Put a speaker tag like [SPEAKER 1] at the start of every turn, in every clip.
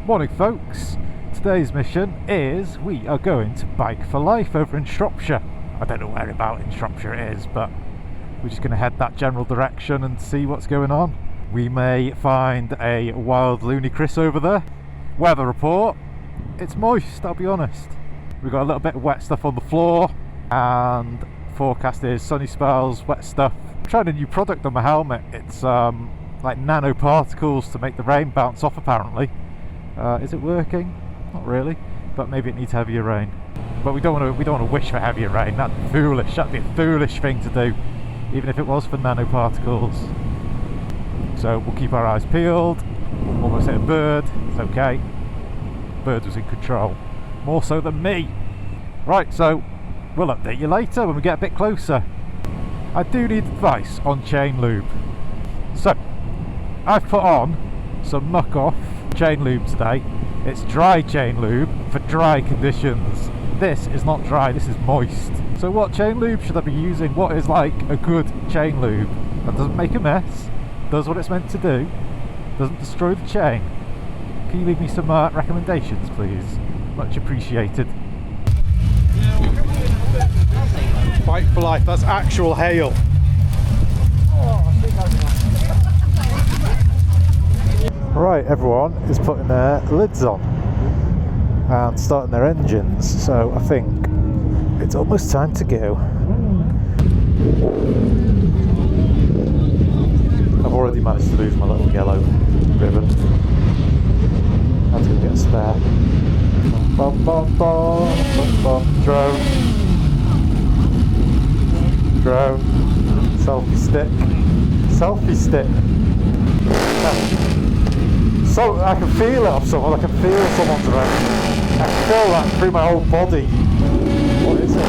[SPEAKER 1] Morning folks, today's mission is we are going to Bike4Life over in Shropshire. I don't know where about in Shropshire it is, but we're just going to head that general direction and see what's going on. We may find a wild loony Chris over there. Weather report, it's moist, I'll be honest. We've got a little bit of wet stuff on the floor, and forecast is sunny spells, wet stuff. I'm trying a new product on my helmet. It's like nanoparticles to make the rain bounce off apparently. Is it working? Not really, but maybe it needs heavier rain. But we don't want to wish for heavier rain. That'd be foolish. That'd be a foolish thing to do, even if it was for nanoparticles. So we'll keep our eyes peeled. Almost hit a bird. It's okay. Bird was in control, more so than me. Right, so we'll update you later when we get a bit closer. I do need advice on chain lube. So I've put on some muck off chain lube today. It's dry chain lube for dry conditions. This is not dry, this is moist. So what chain lube should I be using? What is like a good chain lube that doesn't make a mess, does what it's meant to do, doesn't destroy the chain? Can you leave me some recommendations, please? Much appreciated. Bike4Life, that's actual hail. Right, everyone is putting their lids on and starting their engines, so I think it's almost time to go. I've already managed to lose my little yellow ribbon. I have to go get a spare. Bum, bum, bum, bum, bum. Drone. Drone. Selfie stick. Selfie stick. So I can feel it off someone, I can feel someone's around. I can feel that through my whole body. What is it?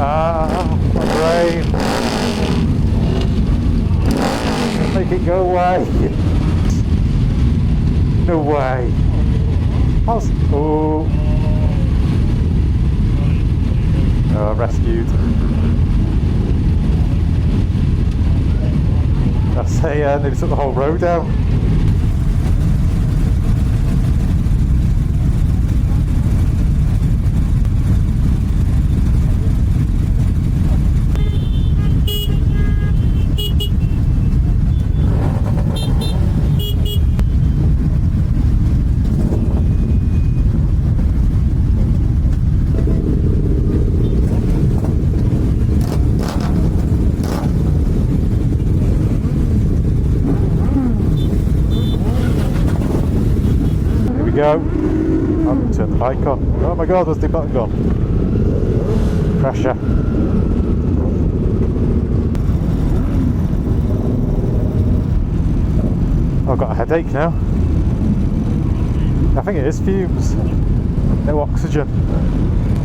[SPEAKER 1] Ah, my brain. Make it go away. No way. Oh. Rescued. I say, they took the whole road down. Go. I'm going to turn the bike on. Oh my god, where's the button gone? Pressure. I've got a headache now. I think it is fumes. No oxygen.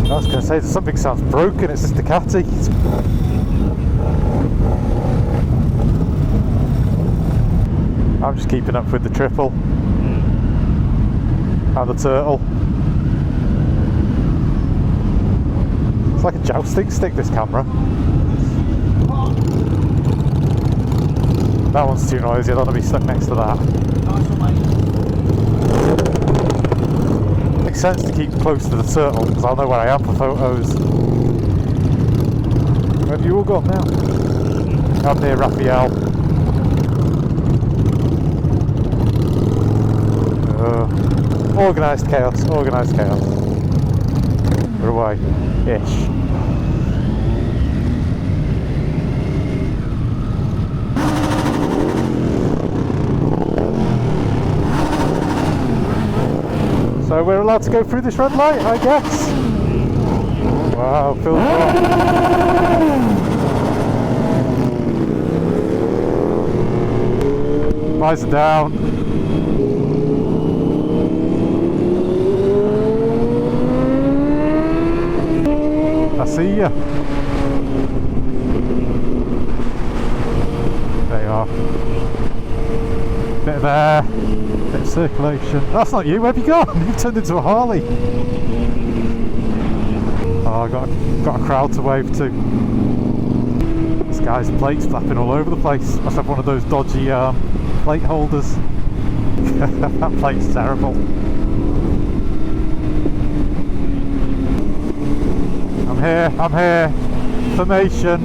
[SPEAKER 1] I was going to say something sounds broken, it's just Ducati. I'm just keeping up with the triple. And the turtle. It's like a jousting stick, this camera. That one's too noisy, I don't want to be stuck next to that. Makes sense to keep close to the turtle because I'll know where I am for photos. Where have you all gone now? I'm near Raphael. Organised chaos, organised chaos. We're away-ish. So we're allowed to go through this red light, I guess. Wow, filled up. Visor down. I see ya. There you are. Bit of air, bit of circulation. That's not you, where have you gone? You've turned into a Harley. Oh, I got a crowd to wave to. This guy's plates flapping all over the place. Must have one of those dodgy plate holders. That plate's terrible. I'm here. Formation.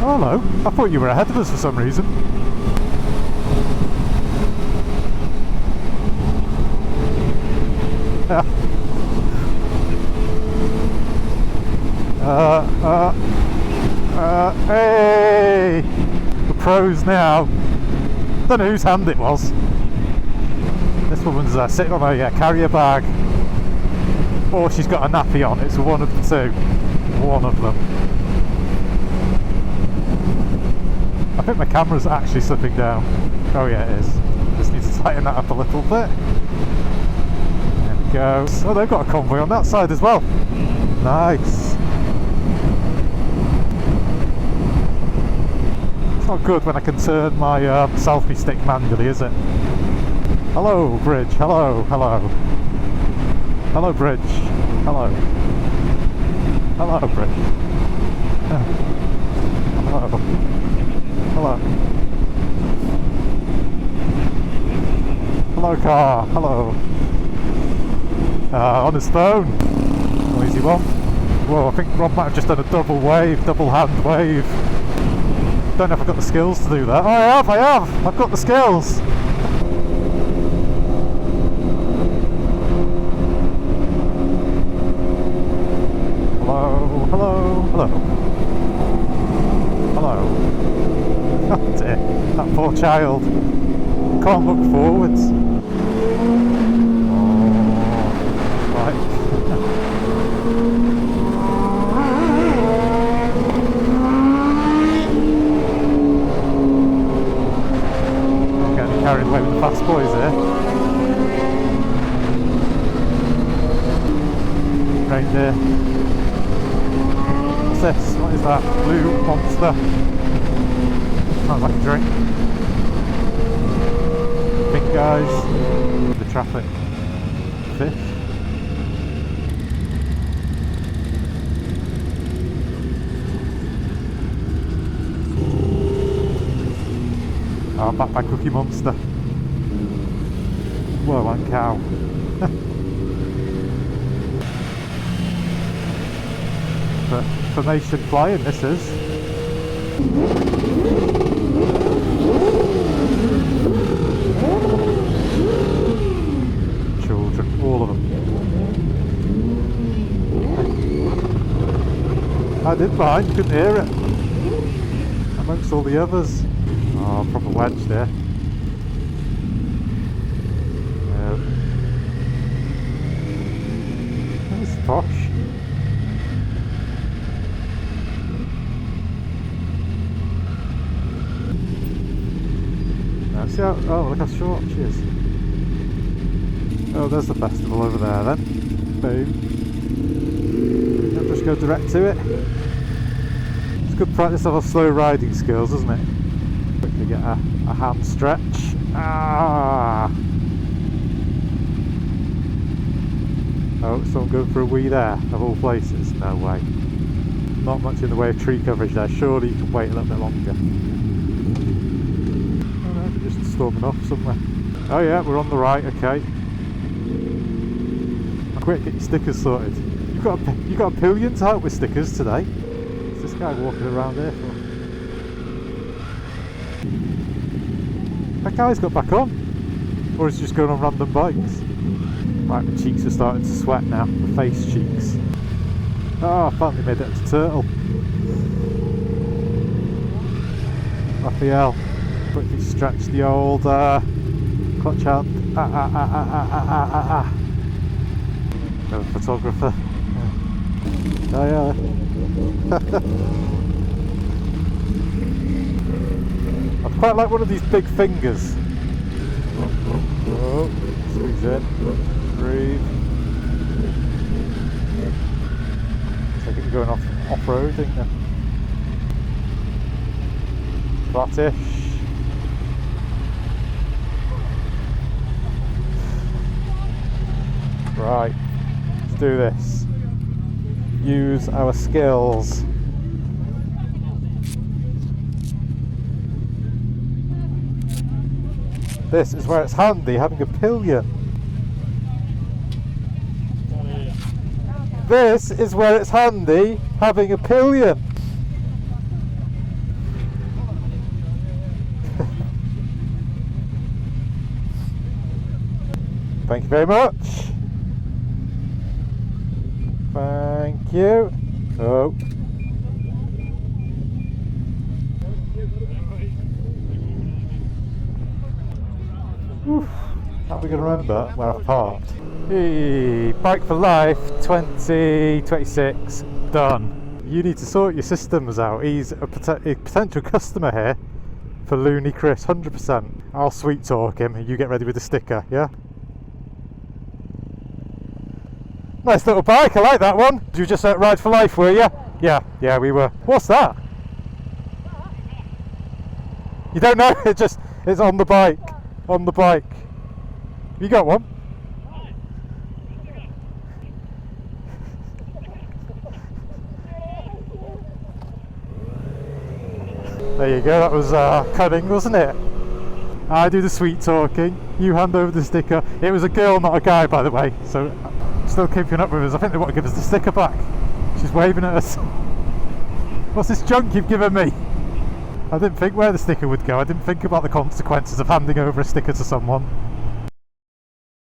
[SPEAKER 1] Oh, hello. I thought you were ahead of us for some reason. Hey! The pros now. Don't know whose hand it was. This woman's sitting on a carrier bag. Or she's got a nappy on. It's one of the two. One of them. I think my camera's actually slipping down. Oh yeah, it is. Just need to tighten that up a little bit. There we go. Oh, they've got a convoy on that side as well. Nice. It's not good when I can turn my selfie stick manually, is it? Hello, bridge. Hello, hello. Hello, bridge. Hello. Hello, bridge. Hello. Hello. Hello, car. Hello. On his phone. Noisy one. Whoa, I think Rob might have just done a double wave, double hand wave. Don't know if I've got the skills to do that. Oh, I have! I've got the skills! Hello, hello, hello. Hello. Oh dear, that poor child. Can't look forwards. Oh, right. Carried away with the fast boys here. Right there. What's this? What is that? Blue monster. Sounds like a drink. Pink guys. The traffic. Fish. Oh, back by Cookie Monster. Whoa, one cow. Formation flying, this is. Children, all of them. I did mine, couldn't hear it. Amongst all the others. Oh, proper wedge there. That's posh. Now, see how, oh, look how short she is. Oh, there's the festival over there then. Boom. Don't just go direct to it. It's good practice of our slow riding skills, isn't it? Quickly get a ham stretch. Ah! Oh, someone going for a wee there, of all places. No way. Not much in the way of tree coverage there. Surely you can wait a little bit longer. Oh no, they're just storming off somewhere. Oh yeah, we're on the right, okay. Quick, get your stickers sorted. You got a pillion to help with stickers today. What's this guy walking around here for? That guy's got back on, or is he just going on random bikes? Right, the cheeks are starting to sweat now, the face cheeks. Oh, I finally made it to Turtle. Raphael, quickly stretch the old clutch hand. No photographer. Oh yeah. I'd quite like one of these big fingers. Oh, squeeze in. Breathe. It's like it's going off-roading now. Flattish. Right, let's do this. use our skills. This is where it's handy having a pillion. This is where it's handy having a pillion. Thank you very much. Thank you. Oh. Oof. How are we going to remember where I parked? Hey, Bike4Life 2026 done. You need to sort your systems out. He's a potential customer here for Looney Chris, 100%. I'll sweet talk him and you get ready with the sticker, yeah? Nice little bike, I like that one. Did you just ride for life, were you? Yeah, we were. What's that? You don't know? It's on the bike. On the bike. You got one? There you go, that was cunning, wasn't it? I do the sweet talking, you hand over the sticker. It was a girl, not a guy, by the way, so still keeping up with us. I think they want to give us the sticker back. She's waving at us. What's this junk you've given me? I didn't think where the sticker would go. I didn't think about the consequences of handing over a sticker to someone.